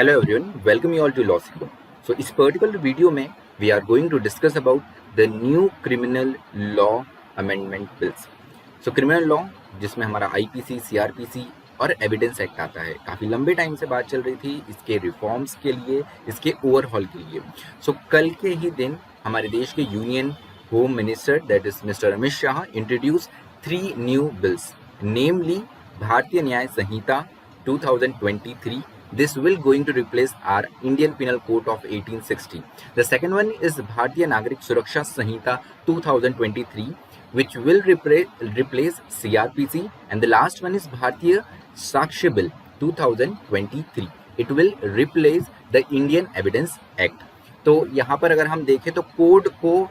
Hello everyone, welcome you all to Law Seeker. So इस particular video में we are going to discuss about the new criminal law amendment bills. So criminal law जिसमें हमारा IPC, CRPC और evidence act आता है, काफ़ी लंबे time से बात चल रही थी इसके रिफॉर्म्स के लिए, इसके ओवरहॉल के लिए. सो कल के ही दिन हमारे देश के union home minister that is mister Amit Shah introduce 3 new bills, namely Bharatiya Nyaya Samhita 2023. This will going to replace our Indian Penal Code of 1860. The second one is Bharatiya Nagrik Suraksha Sanhita 2023, which will replace CRPC, and the last one is Bharatiya Sakshi Bill 2023. It will replace the Indian Evidence Act. तो यहाँ पर अगर हम देखें तो code को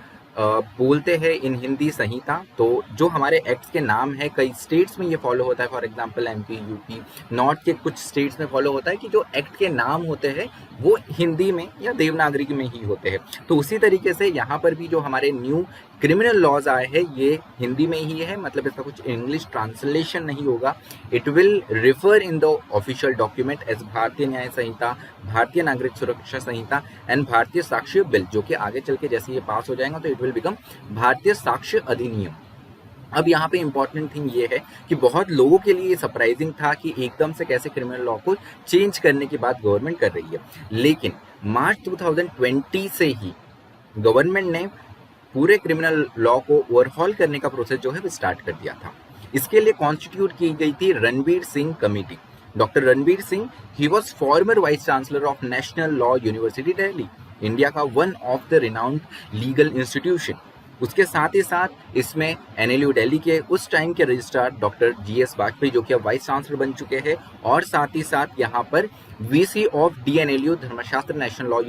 बोलते हैं इन हिंदी संहिता. तो जो हमारे एक्ट्स के नाम है, कई स्टेट्स में ये फॉलो होता है. For example MP, UP, north के कुछ स्टेट्स में फॉलो होता है कि जो एक्ट के नाम होते हैं वो हिंदी में या देवनागरी में ही होते हैं. तो उसी तरीके से यहाँ पर भी जो हमारे न्यू क्रिमिनल लॉज आए हैं ये हिंदी में ही है, मतलब इसका कुछ इंग्लिश ट्रांसलेशन नहीं होगा. It will refer in the official document as Bharatiya Nyaya संहिता, भारतीय नागरिक सुरक्षा संहिता एंड भारतीय साक्ष्य बिल, जो कि आगे चल के जैसे ये पास हो जाएगा तो इट विल बिकम भारतीय साक्ष्य अधिनियम. अब यहाँ पे इंपॉर्टेंट थिंग ये है कि बहुत लोगों के लिए सरप्राइजिंग था कि एकदम से कैसे क्रिमिनल लॉ को चेंज करने की बात गवर्नमेंट कर रही है. लेकिन मार्च 2020 से ही गवर्नमेंट ने पूरे क्रिमिनल लॉ को ओवरहॉल करने का प्रोसेस जो है वो स्टार्ट कर दिया था. इसके लिए कॉन्स्टिट्यूट की गई थी Ranbir Singh committee. Doctor Ranbir Singh, he was former vice chancellor of national law university Delhi, India का one of the renowned legal institution. उसके साथ ही साथ इसमें NLU दिल्ली के उस टाइम के रजिस्ट्रार डॉक्टर GS वाजपेयी, जो कि अब वाइस चांसलर बन चुके हैं, और साथ ही साथ यहाँ पर VC ऑफ DNLU धर्मशास्त्र नेशनल लॉ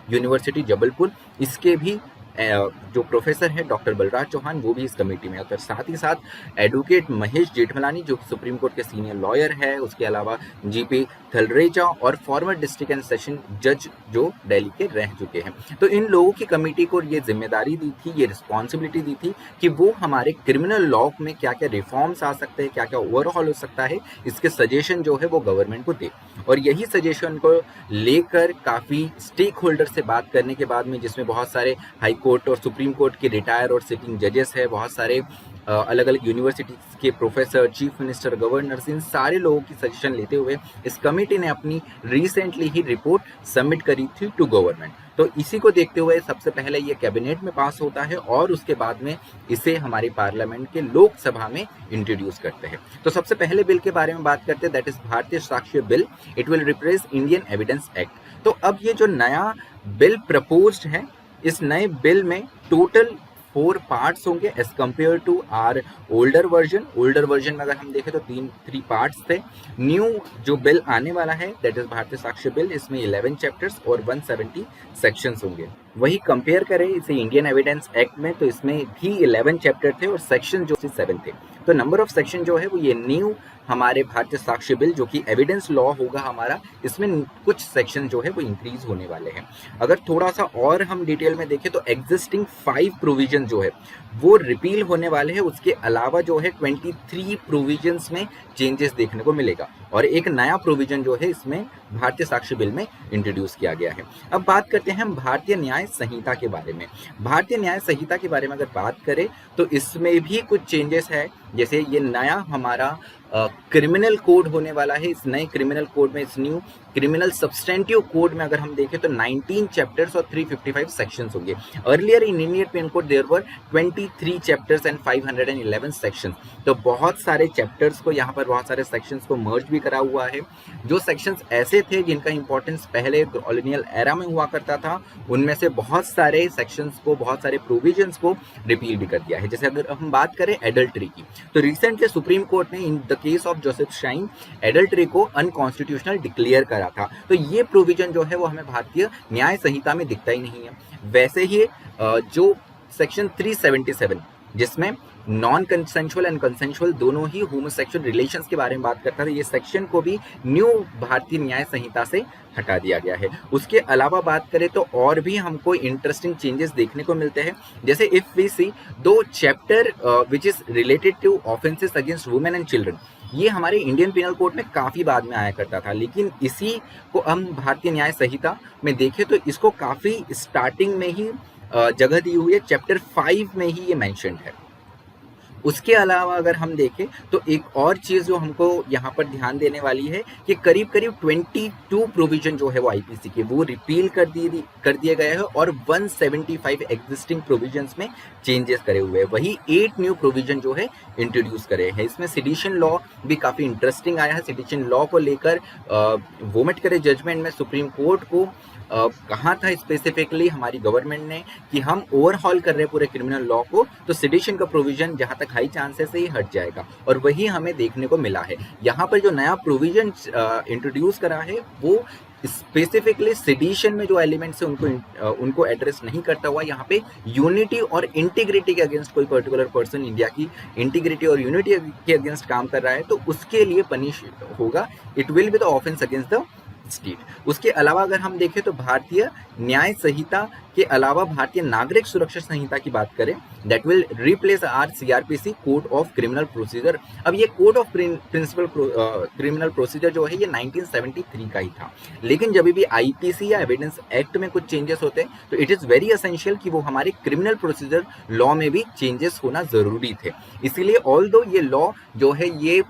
यूनिवर्सिटी जबलपुर, इसके भी जो प्रोफेसर है डॉक्टर बलराज चौहान, वो भी इस कमेटी में. और साथ ही साथ एडवोकेट महेश जेठमलानी, जो सुप्रीम कोर्ट के सीनियर लॉयर है, उसके अलावा GP थलरेजा और फॉर्मर डिस्ट्रिक्ट एंड सेशन जज जो दिल्ली के रह चुके हैं. तो इन लोगों की कमेटी को ये जिम्मेदारी दी थी, ये रिस्पॉन्सिबिलिटी दी थी कि वो हमारे क्रिमिनल लॉ में क्या क्या रिफॉर्म्स आ सकते हैं, क्या क्या ओवरऑल हो सकता है, इसके सजेशन जो है वो गवर्नमेंट को दे. और यही सजेशन को लेकर काफ़ी स्टेक होल्डर से बात करने के बाद में, जिसमें बहुत सारे हाई कोर्ट और सुप्रीम कोर्ट के रिटायर और सिटिंग जजेस है, बहुत सारे अलग अलग यूनिवर्सिटीज के प्रोफेसर, चीफ मिनिस्टर, गवर्नर्स, इन सारे लोगों की सजेशन लेते हुए इस कमेटी ने अपनी रिसेंटली ही रिपोर्ट सबमिट करी थी टू गवर्नमेंट. तो इसी को देखते हुए सबसे पहले ये कैबिनेट में पास होता है और उसके बाद में इसे हमारी पार्लियामेंट के लोकसभा में इंट्रोड्यूस करते हैं. तो सबसे पहले बिल के बारे में बात करते हैं, दैट इज भारतीय साक्ष्य bill. It will replace Indian evidence act. तो अब ये जो नया बिल प्रपोज्ड है, इस नए बिल में टोटल 4 पार्ट्स होंगे as compare to our older version. Older version में अगर हम देखें तो 3 पार्ट्स थे. न्यू जो बिल आने वाला है दैट इज भारतीय साक्ष्य बिल, इसमें 11 चैप्टर्स और 170 सेक्शंस होंगे. वही कंपेयर करें इसे इंडियन एविडेंस एक्ट में, तो इसमें भी 11 चैप्टर थे और सेक्शन जो 7 थे. तो नंबर ऑफ सेक्शन जो है वो ये न्यू हमारे भारतीय साक्ष्य बिल जो कि एविडेंस लॉ होगा हमारा, इसमें कुछ सेक्शन जो है वो इंक्रीज होने वाले हैं. अगर थोड़ा सा और हम डिटेल में देखें तो एग्जिस्टिंग 5 प्रोविजन जो है वो रिपील होने वाले हैं. उसके अलावा जो है 23 प्रोविजंस में चेंजेस देखने को मिलेगा और एक नया प्रोविजन जो है इसमें भारतीय साक्ष्य बिल में इंट्रोड्यूस किया गया है. अब बात करते हैं हम भारतीय न्याय संहिता के बारे में. भारतीय न्याय संहिता के बारे में अगर बात करें तो इसमें भी कुछ चेंजेस है. जैसे ये नया हमारा क्रिमिनल कोड होने वाला है. इस नए क्रिमिनल कोड में, इस न्यू क्रिमिनल सब्सटेंटिव कोड में अगर हम देखें तो 19 चैप्टर्स और 355 सेक्शंस होंगे. Earlier in Indian penal code there were 23 chapters and 511 sections. तो बहुत सारे चैप्टर्स को यहाँ पर, बहुत सारे सेक्शंस को मर्ज भी करा हुआ है. जो सेक्शंस ऐसे थे जिनका इंपॉर्टेंस पहले कॉलोनियल एरा में हुआ करता था, उनमें से बहुत सारे सेक्शंस को, बहुत सारे प्रोविजंस को रिपील भी कर दिया है. जैसे अगर हम बात करें एडल्ट्री की, तो रिसेंटली सुप्रीम कोर्ट ने in the case of Joseph shine adultery को अनकॉन्स्टिट्यूशनल डिक्लेयर करा था. तो ये प्रोविजन जो है वो हमें भारतीय न्याय संहिता में दिखता ही नहीं है. वैसे ही जो सेक्शन 377 जिसमें नॉन कंसेंशुअल एंड कंसेंशुअल दोनों ही होमोसेक्सुअल रिलेशंस के बारे में बात करता था, ये सेक्शन को भी न्यू भारतीय न्याय संहिता से हटा दिया गया है. उसके अलावा बात करें तो और भी हमको इंटरेस्टिंग चेंजेस देखने को मिलते हैं. जैसे if we see 2 chapter which is related to offences against women and children, ये हमारे इंडियन पिनल कोड में काफ़ी बाद में आया करता था, लेकिन इसी को हम भारतीय न्याय संहिता में देखें तो इसको काफ़ी स्टार्टिंग में ही जगह दी हुई है, चैप्टर 5 में ही ये मेंशन्ड है। उसके अलावा अगर हम देखें तो एक और चीज़ जो हमको यहाँ पर ध्यान देने वाली है कि करीब करीब 22 प्रोविजन जो है वो आईपीसी के वो रिपील कर दिए गए हैं और 175 एग्जिस्टिंग प्रोविजंस में चेंजेस करे हुए हैं। वही 8 न्यू प्रोविजन जो है इंट्रोड्यूस करे हैं। इसमें सेडिशन लॉ भी काफ़ी इंटरेस्टिंग आया है। सेडिशन लॉ को लेकर वोमिट करे जजमेंट में सुप्रीम कोर्ट को कहा था स्पेसिफिकली हमारी गवर्नमेंट ने कि हम ओवरहॉल कर रहे हैं पूरे क्रिमिनल लॉ को, तो सेडिशन का प्रोविजन जहां तक हाई चांसेस है ये हट जाएगा, और वही हमें देखने को मिला है। यहाँ पर जो नया प्रोविजन इंट्रोड्यूस करा है वो स्पेसिफिकली सेडिशन में जो एलिमेंट्स है उनको एड्रेस नहीं करता हुआ यहाँ पे यूनिटी और इंटीग्रिटी के अगेंस्ट कोई पर्टिकुलर पर्सन इंडिया की इंटीग्रिटी और यूनिटी के अगेंस्ट काम कर रहा है तो उसके लिए पनिश होगा। It will be the offence against the state. उसके अलावा अगर हम देखें तो भारतीय न्याय संहिता के अलावा भारतीय नागरिक सुरक्षा संहिता की बात करें, that will replace our CrPC code of criminal procedure. अब ये code of principal criminal procedure जो है ये 1973 का ही था, लेकिन जब भी आईपीसी या एविडेंस एक्ट में कुछ चेंजेस होते हैं तो इट इज़ वेरी एसेंशियल कि वो हमारे क्रिमिनल प्रोसीजर लॉ में भी चेंजेस होना ज़रूरी थे। इसीलिए ऑल्दो ये लॉ जो है ये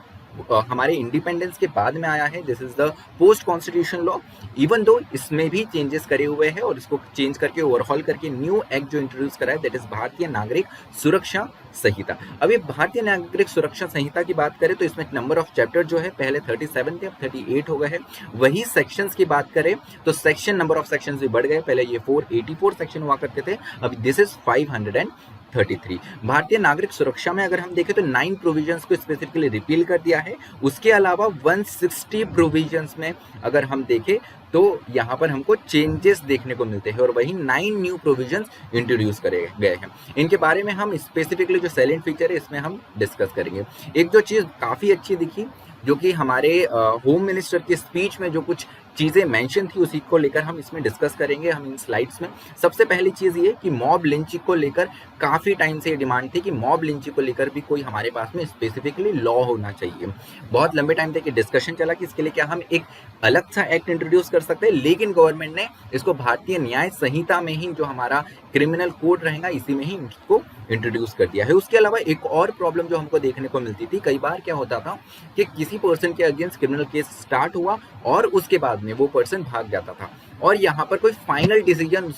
हमारे इंडिपेंडेंस के बाद में आया है, this is the post constitution law, even though इसमें भी चेंजेस करे हुए हैं और इसको चेंज करके ओवरहॉल करके न्यू एक्ट जो इंट्रोड्यूस करा है दैट इज भारतीय नागरिक सुरक्षा संहिता। अब ये भारतीय नागरिक सुरक्षा संहिता की बात करें तो इसमें नंबर ऑफ चैप्टर जो है पहले 37 थे, अब 38 हो गए हैं। वही सेक्शंस की बात करें तो सेक्शन नंबर ऑफ सेक्शंस भी बढ़ गए, पहले ये 484 सेक्शन हुआ करते थे, अब दिस इज 533। भारतीय नागरिक सुरक्षा में अगर हम देखें तो 9 प्रोविजंस को स्पेसिफिकली रिपील कर दिया है। उसके अलावा 160 प्रोविजंस में अगर हम देखें तो यहाँ पर हमको चेंजेस देखने को मिलते हैं और वही 9 न्यू प्रोविजंस इंट्रोड्यूस करे गए हैं। इनके बारे में हम स्पेसिफिकली जो सैलेंट फीचर है इसमें हम डिस्कस करेंगे। एक जो चीज़ काफ़ी अच्छी दिखी जो कि हमारे होम मिनिस्टर की स्पीच में जो कुछ चीज़ें मेंशन थी उसी को लेकर हम इसमें डिस्कस करेंगे हम इन स्लाइड्स में। सबसे पहली चीज़ ये कि मॉब लिंचिंग को लेकर काफ़ी टाइम से ये डिमांड थी कि मॉब लिंचिंग को लेकर भी कोई हमारे पास में स्पेसिफिकली लॉ होना चाहिए। बहुत लंबे टाइम तक ये डिस्कशन चला कि इसके लिए क्या हम एक अलग सा एक्ट इंट्रोड्यूस कर सकते हैं, लेकिन गवर्नमेंट ने इसको भारतीय न्याय संहिता में ही जो हमारा क्रिमिनल कोड रहेगा इसी में ही इसको इंट्रोड्यूस कर दिया है। उसके अलावा एक और प्रॉब्लम जो हमको देखने को मिलती थी, कई बार क्या होता था कि किसी पर्सन के अगेंस्ट क्रिमिनल केस स्टार्ट हुआ और उसके बाद में वो पर्सन भाग जाता था और यहाँ पर कोई फाइनल डिसीजन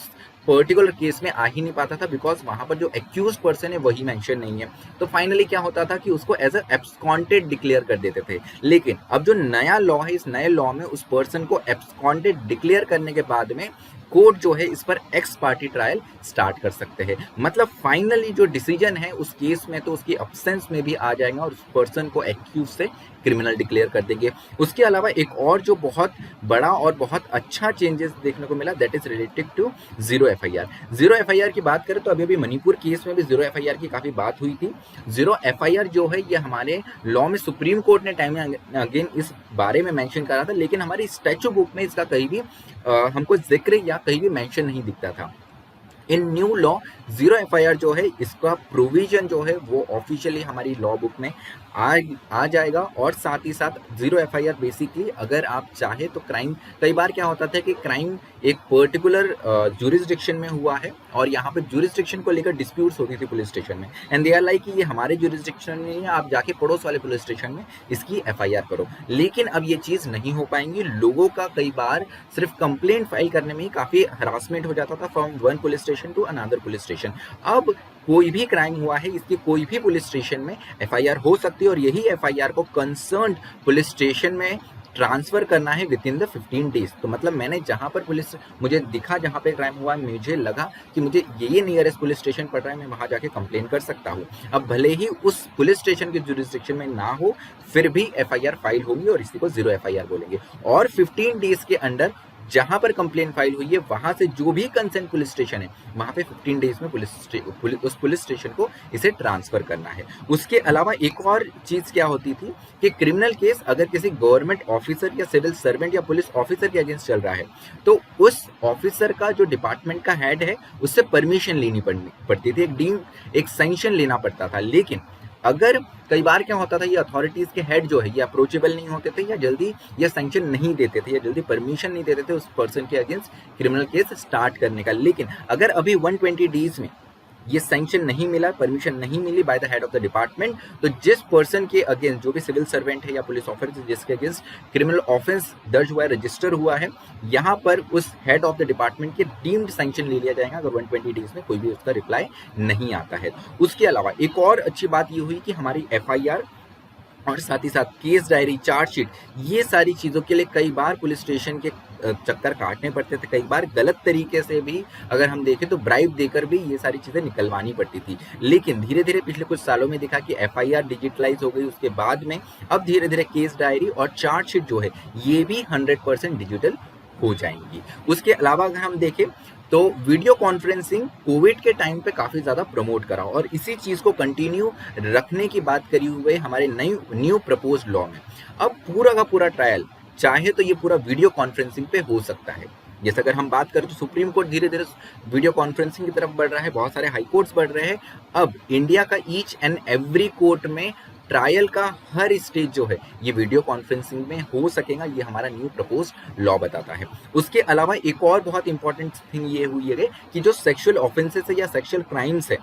पर्टिकुलर केस में आ ही नहीं पाता था बिकॉज वहाँ पर जो एक्यूज पर्सन है वही मेंशन नहीं है। तो फाइनली क्या होता था कि उसको एज एब्सकॉन्टेड डिक्लेयर कर देते थे। लेकिन अब जो नया लॉ है इस नए लॉ में उस पर्सन को एब्सकॉन्टेड डिक्लेयर करने के बाद में कोर्ट जो है इस पर एक्स पार्टी ट्रायल स्टार्ट कर सकते हैं। मतलब फाइनली जो डिसीजन है उस केस में तो उसकी अब्सेंस में भी आ जाएगा और उस पर्सन को एक्यूज से क्रिमिनल डिक्लेयर कर देंगे। उसके अलावा एक और जो बहुत बड़ा और बहुत अच्छा चेंजेस देखने को मिला that is related to zero FIR. Zero FIR की बात करें तो अभी मणिपुर केस में भी जीरो एफआईआर की काफ़ी बात हुई थी। जीरो एफआईआर जो है ये हमारे लॉ में सुप्रीम कोर्ट ने टाइम अगेन इस बारे में मेंशन करा था, लेकिन हमारी स्टैचू बुक में इसका कहीं भी हमको जिक्र या कहीं भी मेंशन नहीं दिखता था। इन न्यू लॉ जीरो एफआईआर जो है इसका प्रोविजन जो है वो ऑफिशियली हमारी लॉ बुक में आ जाएगा और साथ ही साथ जीरो एफआईआर बेसिकली अगर आप चाहे तो क्राइम, कई बार क्या होता था कि क्राइम एक पर्टिकुलर जुरिस्डिक्शन में हुआ है और यहाँ पे जुरिस्डिक्शन को लेकर डिस्प्यूट्स होती थी पुलिस स्टेशन में एंड दे आर लाइक कि ये हमारे जुरिस्डिक्शन में नहीं है, आप जाके पड़ोस वाले पुलिस स्टेशन में इसकी एफआईआर करो। लेकिन अब ये चीज़ नहीं हो पाएंगी। लोगों का कई बार सिर्फ कंप्लेंट फाइल करने में ही काफ़ी हरासमेंट हो जाता था from one police station to another police station. अब कोई भी क्राइम हुआ है इसकी कोई भी पुलिस स्टेशन में एफआईआर हो सकती है और यही एफआईआर को कंसर्न्ड पुलिस स्टेशन में ट्रांसफर करना है विद इन द 15 डेज। तो मतलब मैंने जहाँ पर पुलिस मुझे दिखा जहाँ पे क्राइम हुआ मुझे लगा कि मुझे ये नियरेस्ट पुलिस स्टेशन पड़ रहा है, मैं वहाँ जाके कंप्लेन कर सकता हूँ। अब भले ही उस पुलिस स्टेशन के जुरिस्डिक्शन में ना हो फिर भी एफआईआर फाइल होगी और इसी को जीरो एफआईआर बोलेंगे। और 15 डेज के अंडर जहां पर कंप्लेंट फाइल हुई है वहां से जो भी कंसर्न पुलिस स्टेशन है वहां पे 15 डेज में उस पुलिस स्टेशन को इसे ट्रांसफर करना है। उसके अलावा एक और चीज क्या होती थी कि क्रिमिनल केस अगर किसी गवर्नमेंट ऑफिसर या सिविल सर्वेंट या पुलिस ऑफिसर के अगेंस्ट चल रहा है तो उस ऑफिसर का जो डिपार्टमेंट का हेड है उससे परमिशन लेनी पड़ती थी, एक सैंक्शन लेना पड़ता था। लेकिन अगर कई बार क्या होता था, ये अथॉरिटीज़ के हेड जो है ये अप्रोचेबल नहीं होते थे, या जल्दी ये सैंक्शन नहीं देते थे, या जल्दी परमिशन नहीं देते थे उस पर्सन के अगेंस्ट क्रिमिनल केस स्टार्ट करने का। लेकिन अगर अभी 120 डेज में ये सैंक्शन नहीं मिला, परमिशन नहीं मिली by the head of the department, तो जिस पर्सन के अगेंस्ट, जो भी सिविल सर्वेंट है या पुलिस ऑफिसर जिसके अगेंस्ट क्रिमिनल ऑफेंस दर्ज हुआ है, रजिस्टर हुआ है, यहाँ पर उस हेड ऑफ द डिपार्टमेंट के डीम्ड सैंक्शन ले लिया जाएगा अगर 120 डेज में कोई भी उसका रिप्लाई नहीं आता है। उसके अलावा एक और अच्छी बात ये हुई कि हमारी FIR और साथ ही साथ केस डायरी, चार्जशीट, ये सारी चीज़ों के लिए कई बार पुलिस स्टेशन के चक्कर काटने पड़ते थे, कई बार गलत तरीके से भी अगर हम देखें तो ब्राइब देकर भी ये सारी चीज़ें निकलवानी पड़ती थी। लेकिन धीरे धीरे पिछले कुछ सालों में देखा कि FIR डिजिटलाइज हो गई, उसके बाद में अब धीरे धीरे केस डायरी और चार्जशीट जो है ये भी 100% डिजिटल हो जाएंगी। उसके अलावा अगर हम देखें तो वीडियो कॉन्फ्रेंसिंग कोविड के टाइम पे काफ़ी ज़्यादा प्रमोट करा, और इसी चीज़ को कंटिन्यू रखने की बात करी हुए हमारे न्यू प्रपोज लॉ में अब पूरा का पूरा ट्रायल चाहे तो ये पूरा वीडियो कॉन्फ्रेंसिंग पे हो सकता है। जैसे अगर हम बात करें तो सुप्रीम कोर्ट धीरे धीरे वीडियो कॉन्फ्रेंसिंग की तरफ बढ़ रहा है, बहुत सारे हाई कोर्ट्स बढ़ रहे हैं। अब इंडिया का ईच एंड एवरी कोर्ट में ट्रायल का हर स्टेज जो है ये वीडियो कॉन्फ्रेंसिंग में हो सकेगा, ये हमारा न्यू प्रपोज लॉ बताता है। उसके अलावा एक और बहुत इंपॉर्टेंट थिंग ये हुई है कि जो सेक्सुअल ऑफेंसेस है या सेक्सुअल क्राइम्स है,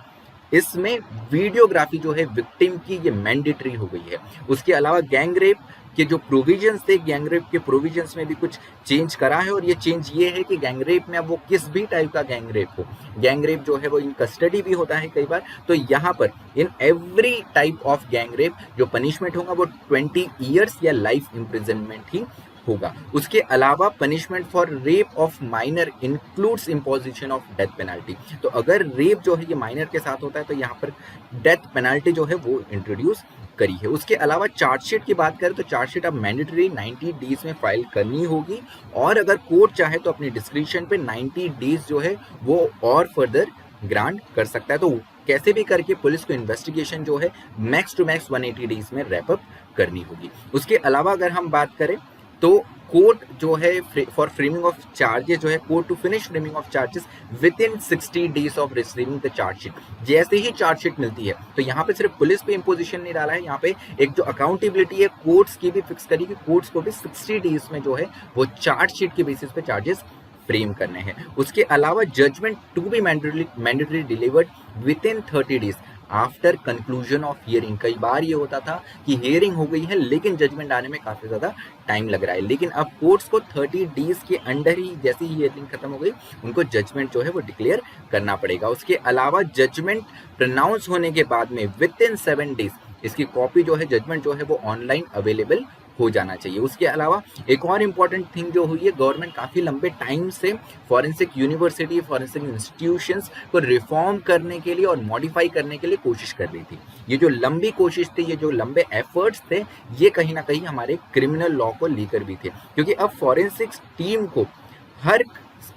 इसमें वीडियोग्राफी जो है विक्टिम की ये मैंडेटरी हो गई है। उसके अलावा गैंग रेप के जो प्रोविजंस थे, गैंग रेप के प्रोविजंस में भी कुछ चेंज करा है, और ये चेंज ये है कि गैंग रेप में अब वो किस भी टाइप का गैंग रेप हो, गैंग रेप जो है वो इन कस्टडी भी होता है कई बार, तो यहाँ पर in every type of gang rape जो पनिशमेंट होगा वो 20 ईयर्स या लाइफ इम्प्रिजनमेंट ही होगा। उसके अलावा punishment for rape of minor includes imposition of death penalty, तो अगर रेप जो है ये माइनर के साथ होता है तो यहाँ पर डेथ पेनल्टी जो है वो इंट्रोड्यूस करी है। उसके अलावा चार्जशीट की बात करें तो चार्जशीट अब मैंडेटरी 90 डेज में फाइल करनी होगी, और अगर कोर्ट चाहे तो अपनी डिस्क्रिप्शन पे 90 डेज जो है वो और फर्दर ग्रांट कर सकता है। तो कैसे भी करके पुलिस को इन्वेस्टिगेशन जो है मैक्स टू मैक्स 180 डेज में रैप अप करनी होगी। उसके अलावा अगर हम बात करें तो कोर्ट जो है फॉर फ्रेमिंग ऑफ चार्जेस जो है, court to finish framing of charges within 60 days of receiving the chargesheet. जैसे ही चार्जशीट मिलती है तो यहाँ पे सिर्फ पुलिस पे इंपोजिशन नहीं डाला है, यहाँ पे एक जो अकाउंटेबिलिटी है कोर्ट्स की भी फिक्स करी कि कोर्ट्स को भी 60 डेज में जो है वो चार्जशीट के बेसिस पे चार्जेस फ्रेम करने हैं। उसके अलावा judgement to be mandatory delivered within 30 days after conclusion of hearing. कई बार ये होता था कि हियरिंग हो गई है लेकिन जजमेंट आने में काफ़ी ज़्यादा टाइम लग रहा है, लेकिन अब कोर्ट्स को 30 डेज के अंडर ही जैसे ही हियरिंग खत्म हो गई उनको जजमेंट जो है वो डिक्लेयर करना पड़ेगा। उसके अलावा जजमेंट प्रोनाउंस होने के बाद में विद इन 7 डेज इसकी कॉपी जो है जजमेंट जो है वो ऑनलाइन अवेलेबल हो जाना चाहिए। उसके अलावा एक और इम्पॉर्टेंट थिंग जो हुई है, गवर्नमेंट काफ़ी लंबे टाइम से फॉरेंसिक यूनिवर्सिटी, फॉरेंसिक इंस्टीट्यूशंस को रिफॉर्म करने के लिए और मॉडिफाई करने के लिए कोशिश कर रही थी। ये जो लंबी कोशिश थी, ये जो लंबे एफर्ट्स थे, ये कहीं ना कहीं हमारे क्रिमिनल लॉ को लेकर भी थे, क्योंकि अब फॉरेंसिक टीम को हर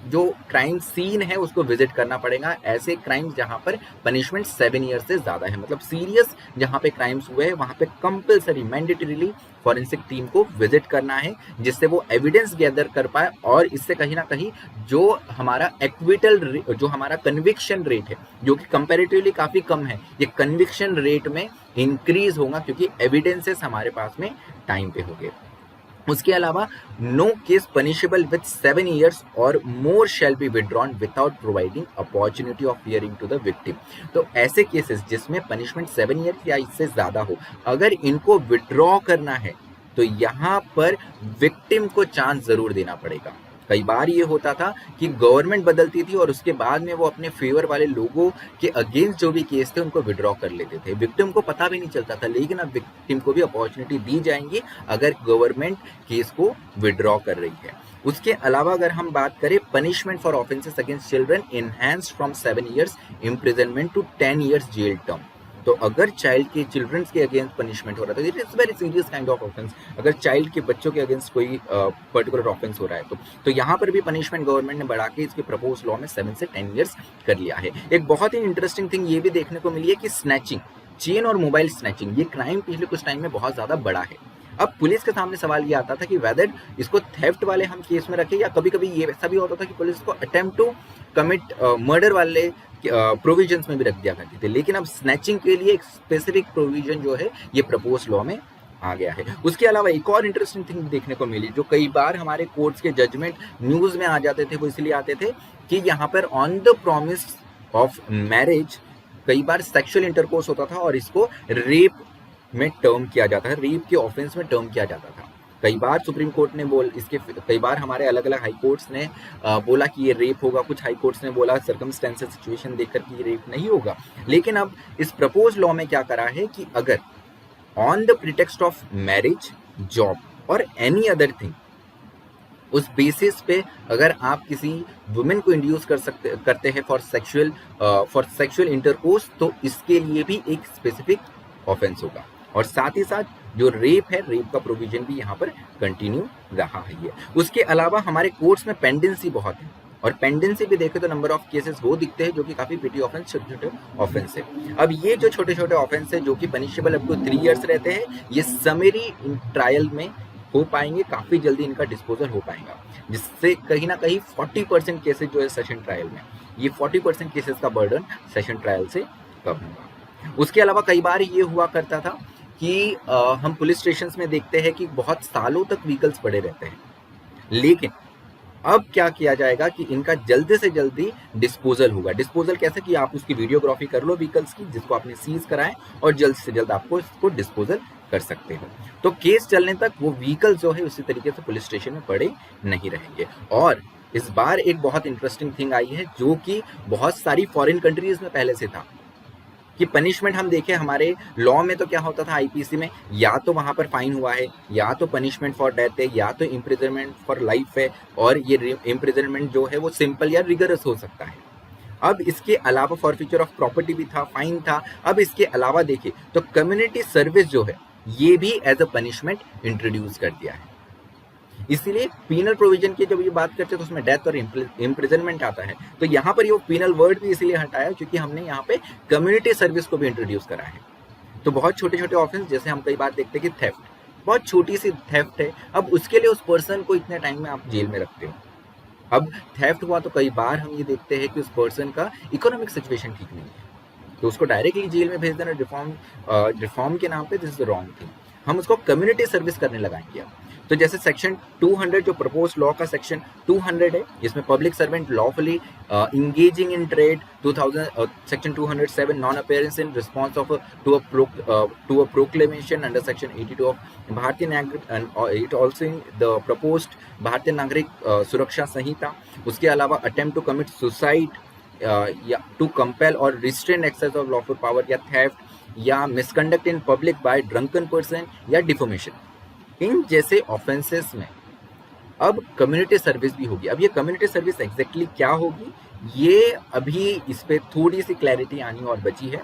जो क्राइम सीन है उसको विजिट करना पड़ेगा। ऐसे क्राइम्स जहां पर पनिशमेंट 7 ईयर से ज़्यादा है, मतलब सीरियस जहां पे क्राइम्स हुए हैं वहां पे कंपलसरी मैंडेटरीली फॉरेंसिक टीम को विजिट करना है, जिससे वो एविडेंस गैदर कर पाए और इससे कहीं ना कहीं जो हमारा एक्विटल, जो हमारा कन्विक्शन रेट है जो कि कंपैरेटिवली काफ़ी कम है, ये कन्विक्शन रेट में इंक्रीज होगा क्योंकि एविडेंसेस हमारे पास में टाइम पे होंगे। उसके अलावा no case punishable with 7 years और more shall be withdrawn without providing opportunity of hearing to the victim. तो ऐसे केसेस जिसमें पनिशमेंट 7 ईयर या इससे ज़्यादा हो, अगर इनको विड्रॉ करना है तो यहाँ पर विक्टिम को चांस ज़रूर देना पड़ेगा। कई बार ये होता था कि गवर्नमेंट बदलती थी और उसके बाद में वो अपने फेवर वाले लोगों के अगेंस्ट जो भी केस थे उनको विड्रॉ कर लेते थे, विक्टिम को पता भी नहीं चलता था। लेकिन अब विक्टिम को भी अपॉर्चुनिटी दी जाएंगी अगर गवर्नमेंट केस को विड्रॉ कर रही है। उसके अलावा अगर हम बात करें punishment for offences against children enhanced from 7 years imprisonment to 10 years jail term. तो अगर चाइल्ड के चिल्ड्रंस के अगेंस्ट पनिशमेंट हो रहा है तो it is very serious kind of offence. अगर चाइल्ड के बच्चों के अगेंस्ट कोई पर्टिकुलर ऑफेंस हो रहा है तो यहाँ पर भी पनिशमेंट गवर्नमेंट ने बढ़ा के इसके प्रपोज लॉ में 7 से 10 ईयर्स कर लिया है। एक बहुत ही इंटरेस्टिंग थिंग ये भी देखने को मिली है कि स्नैचिंग, चेन और मोबाइल स्नैचिंग, ये क्राइम पिछले कुछ टाइम में बहुत ज़्यादा बढ़ा है। अब पुलिस के सामने सवाल ये आता था कि वेदर इसको थेफ्ट वाले हम केस में रखें, या कभी कभी ये ऐसा भी होता था कि पुलिस को अटेम्प्ट टू कमिट मर्डर वाले प्रोविजंस में भी रख दिया करती थी, लेकिन अब स्नैचिंग के लिए एक स्पेसिफिक प्रोविजन जो है ये प्रपोज लॉ में आ गया है। उसके अलावा एक और इंटरेस्टिंग थिंग देखने को मिली, जो कई बार हमारे कोर्ट्स के जजमेंट न्यूज में आ जाते थे, वो इसलिए आते थे कि यहाँ पर on the promise of marriage कई बार सेक्सुअल इंटरकोर्स होता था और इसको रेप में टर्म किया जाता है, रेप के ऑफेंस में टर्म किया जाता था। कई बार सुप्रीम कोर्ट ने कई बार हमारे अलग अलग हाई कोर्ट्स ने बोला कि ये रेप होगा, कुछ हाई कोर्ट्स ने बोला सर्कमस्टेंसेस सिचुएशन देखकर कि ये रेप नहीं होगा। लेकिन अब इस प्रपोज लॉ में क्या करा है कि अगर on the pretext of marriage, job और एनी अदर थिंग, उस बेसिस पे अगर आप किसी वुमेन को इंड्यूस करते हैं फॉर सेक्सुअल इंटरकोर्स, तो इसके लिए भी एक स्पेसिफिक ऑफेंस होगा। और साथ ही साथ जो रेप है, रेप का प्रोविजन भी यहाँ पर कंटिन्यू रहा है। उसके अलावा हमारे कोर्ट्स में पेंडेंसी बहुत है, और पेंडेंसी भी देखें तो नंबर ऑफ केसेस वो दिखते हैं जो कि काफी पिटी ऑफेंस, छोटे छोटे ऑफेंस है। अब ये जो छोटे छोटे ऑफेंस है जो कि पनिशेबल अप टू 3 इयर्स रहते हैं, ये समरी ट्रायल में हो पाएंगे, काफी जल्दी इनका डिस्पोजल हो पाएगा, जिससे कहीं ना कहीं 40% केसेस जो है सेशन ट्रायल में, ये 40% केसेस का बर्डन सेशन ट्रायल से कम होगा। उसके अलावा कई बार ये हुआ करता था कि हम पुलिस स्टेशंस में देखते हैं कि बहुत सालों तक व्हीकल्स पड़े रहते हैं, लेकिन अब क्या किया जाएगा कि इनका जल्दी से जल्दी डिस्पोजल होगा। डिस्पोजल कैसे कि आप उसकी वीडियोग्राफी कर लो व्हीकल्स की, जिसको आपने सीज कराएं, और जल्द से जल्द आपको इसको डिस्पोजल कर सकते हो। तो केस चलने तक वो व्हीकल जो है उसी तरीके से पुलिस स्टेशन में पड़े नहीं रहेंगे। और इस बार एक बहुत इंटरेस्टिंग थिंग आई है, जो कि बहुत सारी फॉरेन कंट्रीज में पहले से था, कि पनिशमेंट हम देखें हमारे लॉ में तो क्या होता था आईपीसी में, या तो वहां पर फाइन हुआ है, या तो पनिशमेंट फॉर डेथ है, या तो इम्प्रिजनमेंट फॉर लाइफ है, और ये इम्प्रिजनमेंट जो है वो सिंपल या रिगरस हो सकता है। अब इसके अलावा फॉरफीचर ऑफ प्रॉपर्टी भी था, फाइन था। अब इसके अलावा देखिए तो कम्युनिटी सर्विस जो है ये भी एज अ पनिशमेंट इंट्रोड्यूस कर दिया है। इसीलिए पीनल प्रोविजन की जब ये बात करते हैं तो उसमें डेथ और इम्प्रिजनमेंट आता है, तो यहाँ पर ये पीनल वर्ड भी इसीलिए हटाया क्योंकि हमने यहाँ पे कम्युनिटी सर्विस को भी इंट्रोड्यूस करा है। तो बहुत छोटे छोटे ऑफेंस, जैसे हम कई बार देखते हैं कि थेफ्ट, बहुत छोटी सी थेफ्ट है, अब उसके लिए उस पर्सन को इतने टाइम में आप जेल में रखते हो। अब थेफ्ट हुआ तो कई बार हम ये देखते हैं कि उस पर्सन का इकोनॉमिक सिचुएशन ठीक नहीं है, तो उसको डायरेक्टली जेल में भेज देना रिफॉर्म के नाम पे, this is the wrong thing. हम उसको कम्युनिटी सर्विस करने लगाएंगे। तो जैसे सेक्शन 200 जो प्रपोज लॉ का सेक्शन 200 है, जिसमें public servant lawfully engaging in trade, 2000 section 207 non appearance in response of to a proclamation under section 82 of Bharatiya Nagarik, it also in the proposed Bharatiya Nagarik Suraksha Sanhita. उसके अलावा अटेम्प्ट टू कमिट सुसाइड या to compel और restrain excess of lawful power, या theft, या misconduct in public by drunken person, या deformation, इन जैसे offences में अब कम्युनिटी सर्विस भी होगी। अब ये कम्युनिटी सर्विस एग्जैक्टली क्या होगी, ये अभी इस पे थोड़ी सी क्लैरिटी आनी और बची है।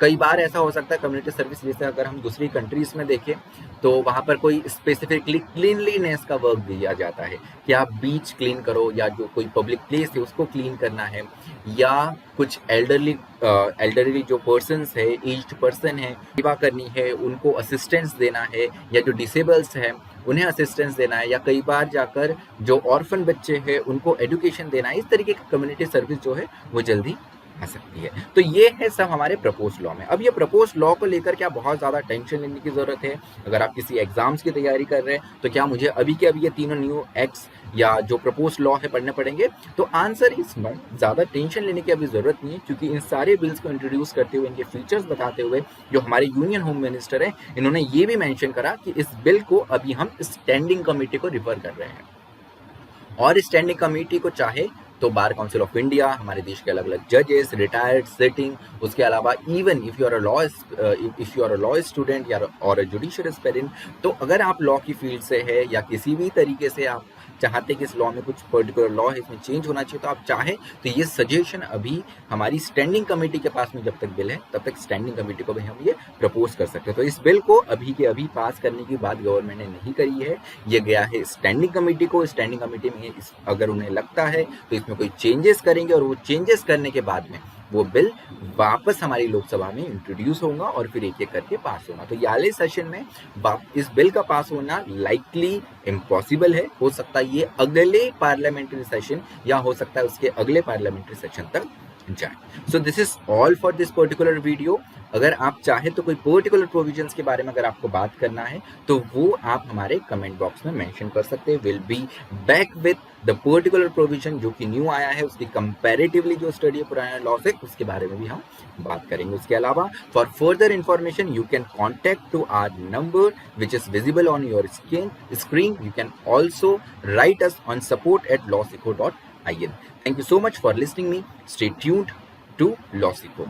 कई बार ऐसा हो सकता है कम्युनिटी सर्विस, जैसे अगर हम दूसरी कंट्रीज में देखें तो वहाँ पर कोई स्पेसिफिकली क्लीनलीनेस का वर्क दिया जाता है कि आप बीच क्लीन करो, या जो कोई पब्लिक प्लेस है उसको क्लीन करना है, या कुछ एल्डरली जो पर्सन्स है, एज्ड पर्सन है, सेवा करनी है, उनको असिस्टेंस देना है, या जो डिसेबल्स है उन्हें असिस्टेंस देना है, या कई बार जाकर जो ऑर्फन बच्चे हैं उनको एजुकेशन देना है। इस तरीके की कम्युनिटी सर्विस जो है वो जल्दी आ सकती है। तो ये है सब हमारे प्रपोज लॉ में। अब ये प्रपोज लॉ को लेकर क्या बहुत ज़्यादा टेंशन लेने की ज़रूरत है? अगर आप किसी एग्जाम्स की तैयारी कर रहे हैं तो क्या मुझे अभी के अभी ये तीनों न्यू एक्ट्स या जो प्रपोज लॉ है पढ़ने पड़ेंगे? तो आंसर इज नो, ज़्यादा टेंशन लेने की अभी ज़रूरत नहीं है, क्योंकि इन सारे बिल्स को इंट्रोड्यूस करते हुए, इनके फीचर्स बताते हुए जो हमारे यूनियन होम मिनिस्टर है, इन्होंने ये भी मैंशन करा कि इस बिल को अभी हम स्टैंडिंग कमेटी को रिफर कर रहे हैं, और स्टैंडिंग कमेटी को चाहे तो बार काउंसिल ऑफ इंडिया, हमारे देश के अलग अलग जजेस, रिटायर्ड, सिटिंग, उसके अलावा even if you are a law student या और अ जुडिशियल एस्पिरेंट, तो अगर आप लॉ की फील्ड से है या किसी भी तरीके से आप चाहते कि इस लॉ में कुछ पर्टिकुलर लॉ है इसमें चेंज होना चाहिए, तो आप चाहे तो ये सजेशन अभी हमारी स्टैंडिंग कमेटी के पास में जब तक बिल है तब तक स्टैंडिंग कमेटी को भी हम ये प्रपोज कर सकते हैं। तो इस बिल को अभी के अभी पास करने की बात गवर्नमेंट ने नहीं करी है, ये गया है स्टैंडिंग कमेटी को। स्टैंडिंग कमेटी में अगर उन्हें लगता है तो इसमें कोई चेंजेस करेंगे, और वो चेंजेस करने के बाद में वो बिल वापस हमारी लोकसभा में इंट्रोड्यूस होगा और फिर एक एक करके पास होगा। तो याले सेशन में इस बिल का पास होना लाइकली इम्पॉसिबल है। हो सकता है ये अगले पार्लियामेंट्री सेशन या हो सकता है उसके अगले पार्लियामेंट्री सेशन तक जाए। So this is all for this particular video. अगर आप चाहे तो कोई पर्टिकुलर प्रोविजंस के बारे में अगर आपको बात करना है तो वो आप हमारे कमेंट बॉक्स में मेंशन कर सकते हैं। Will be back with the particular provision जो कि न्यू आया है, उसकी कंपैरेटिवली जो स्टडी है पुराने लॉ से, उसके बारे में भी हम बात करेंगे। उसके अलावा for further information you can contact to our number which is visible on your screen. You can also write us on support@lawsico.in. Thank you so much for listening me. Stay tuned to Lawsico.